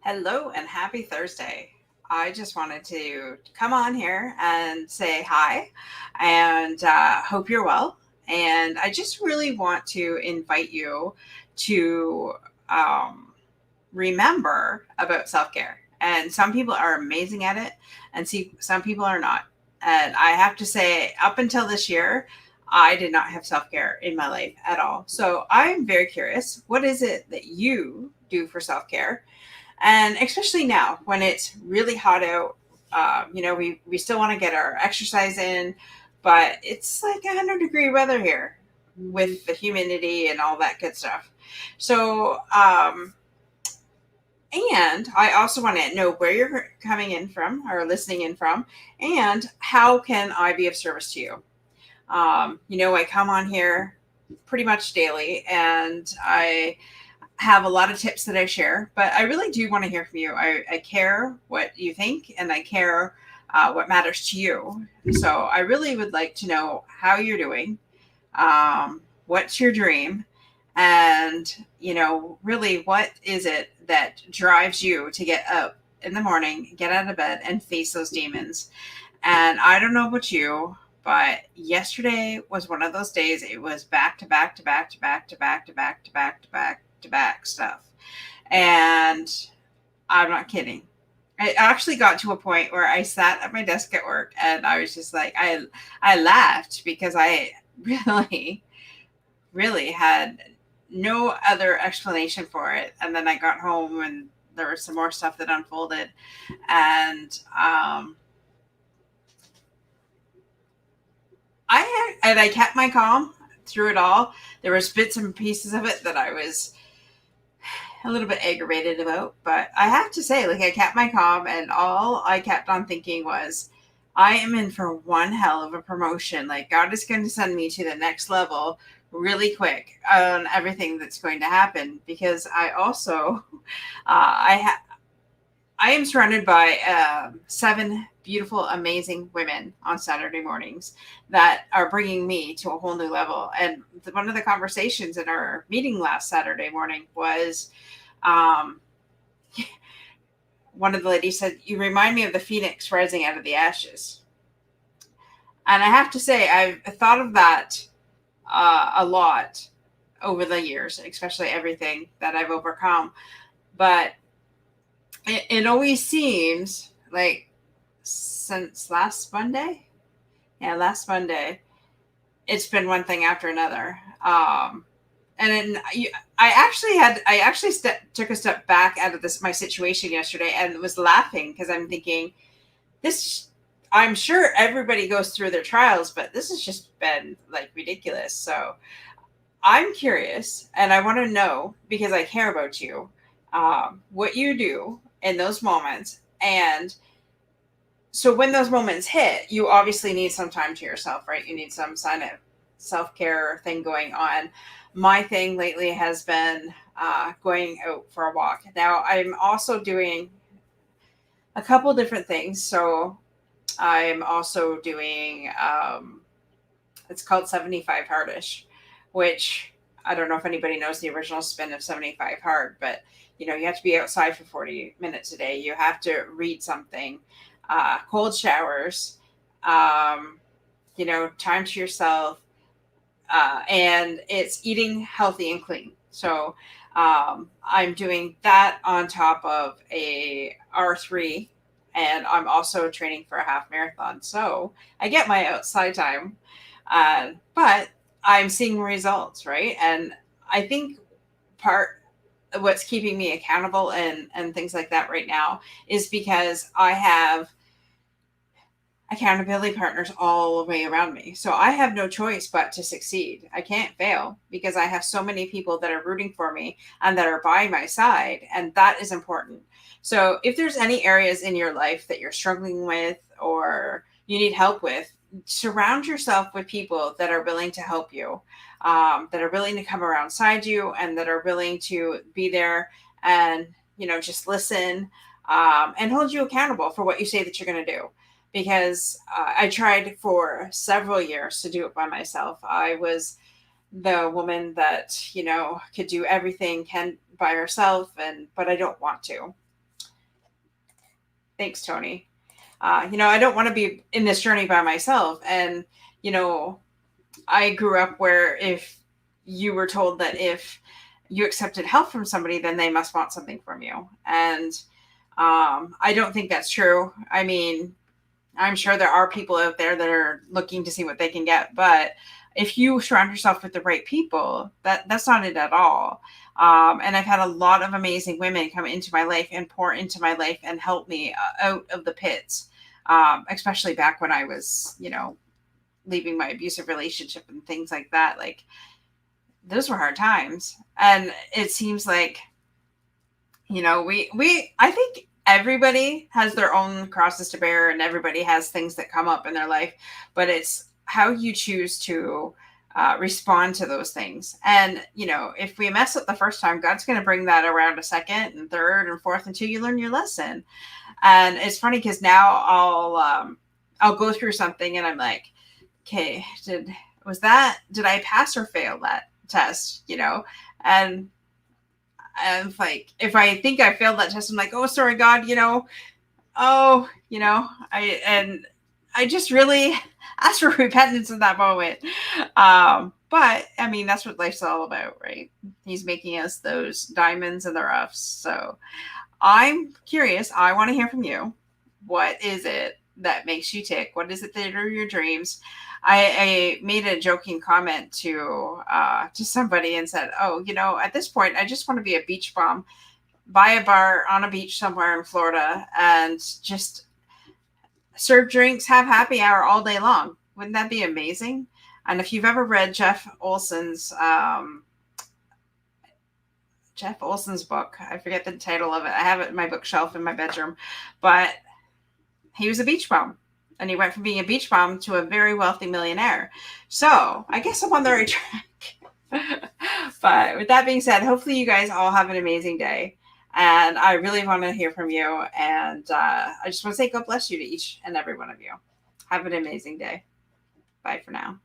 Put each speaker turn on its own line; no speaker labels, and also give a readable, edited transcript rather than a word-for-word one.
Hello and happy Thursday. I just wanted to come on here and say hi and hope you're well. And I just really want to invite you to um, remember about self care. And some people are amazing at it, and see, some people are not. And I have to say, up until this year, I did not have self care in my life at all. So I'm very curious, what is it that you do for self care? And especially now when it's really hot out, we still want to get our exercise in, but it's like 100-degree weather here with the humidity and all that good stuff. So, and I also want to know where you're coming in from or listening in from, and how can I be of service to you? I come on here pretty much daily, and I have a lot of tips that I share, but I really do want to hear from you. I care what you think, and I care what matters to you. So I really would like to know how you're doing, what's your dream, and, really what is it that drives you to get up in the morning, get out of bed, and face those demons. And I don't know about you, but yesterday was one of those days. It was back to back to back to back to back to back to back to back to back stuff. And I'm not kidding. It actually got to a point where I sat at my desk at work and I was just like, I laughed because I really, really had no other explanation for it. And then I got home and there was some more stuff that unfolded. And I kept my calm through it all. There was bits and pieces of it that I was a little bit aggravated about, but I have to say, like, I kept my calm, and all I kept on thinking was, I am in for one hell of a promotion. Like, God is going to send me to the next level really quick on everything that's going to happen, because I also, I am surrounded by seven beautiful, amazing women on Saturday mornings that are bringing me to a whole new level. And one of the conversations in our meeting last Saturday morning was, um, one of the ladies said, "You remind me of the phoenix rising out of the ashes." And I have to say, I've thought of that a lot over the years, especially everything that I've overcome. But it always seems like since last Monday, yeah, last Monday, it's been one thing after another. And then I actually took a step back out of this my situation yesterday and was laughing because I'm thinking, this. I'm sure everybody goes through their trials, but this has just been like ridiculous. So I'm curious, and I want to know, because I care about you, what you do in those moments. And so when those moments hit, you obviously need some time to yourself, right? You need some sign of self care thing going on. My thing lately has been going out for a walk. Now, I'm also doing a couple different things. So I'm also doing, it's called 75 Hardish, which I don't know if anybody knows the original spin of 75 Hard, but you have to be outside for 40 minutes a day. You have to read something, cold showers, um, time to yourself, and it's eating healthy and clean. So I'm doing that on top of a R3, and I'm also training for a half marathon. So I get my outside time, but I'm seeing results, right? And I think part what's keeping me accountable and things like that right now is because I have accountability partners all the way around me. So I have no choice but to succeed. I can't fail because I have so many people that are rooting for me and that are by my side. And that is important. So if there's any areas in your life that you're struggling with or you need help with, surround yourself with people that are willing to help you, that are willing to come alongside you, and that are willing to be there and, just listen, and hold you accountable for what you say that you're going to do, because I tried for several years to do it by myself. I was the woman that could do everything can by herself, but I don't want to. Thanks, Tony. I don't want to be in this journey by myself. And, you know, I grew up where if you were told that if you accepted help from somebody, then they must want something from you. And I don't think that's true. I mean, I'm sure there are people out there that are looking to see what they can get, but if you surround yourself with the right people, that's not it at all. And I've had a lot of amazing women come into my life and pour into my life and help me out of the pits, especially back when I was, leaving my abusive relationship and things like that. Like, those were hard times, and it seems like, I think everybody has their own crosses to bear, and everybody has things that come up in their life, but it's how you choose to respond to those things. And if we mess up the first time, God's going to bring that around a second and third and fourth until you learn your lesson. And it's funny because now I'll go through something and I'm like, okay, did I pass or fail that test? And like, if I think I failed that test, I'm like, oh, sorry, God, I just really ask for repentance in that moment. But I mean, that's what life's all about, right? He's making us those diamonds in the roughs. So I'm curious. I want to hear from you. What is it that makes you tick? What is it that are your dreams? I made a joking comment to somebody and said, oh, at this point, I just want to be a beach bum, buy a bar on a beach somewhere in Florida, and just serve drinks, have happy hour all day long. Wouldn't that be amazing? And if you've ever read Jeff Olson's book, I forget the title of it. I have it in my bookshelf in my bedroom, but he was a beach bum. And he went from being a beach bum to a very wealthy millionaire. So I guess I'm on the right track. But with that being said, hopefully you guys all have an amazing day. And I really want to hear from you. And I just want to say God bless you to each and every one of you. Have an amazing day. Bye for now.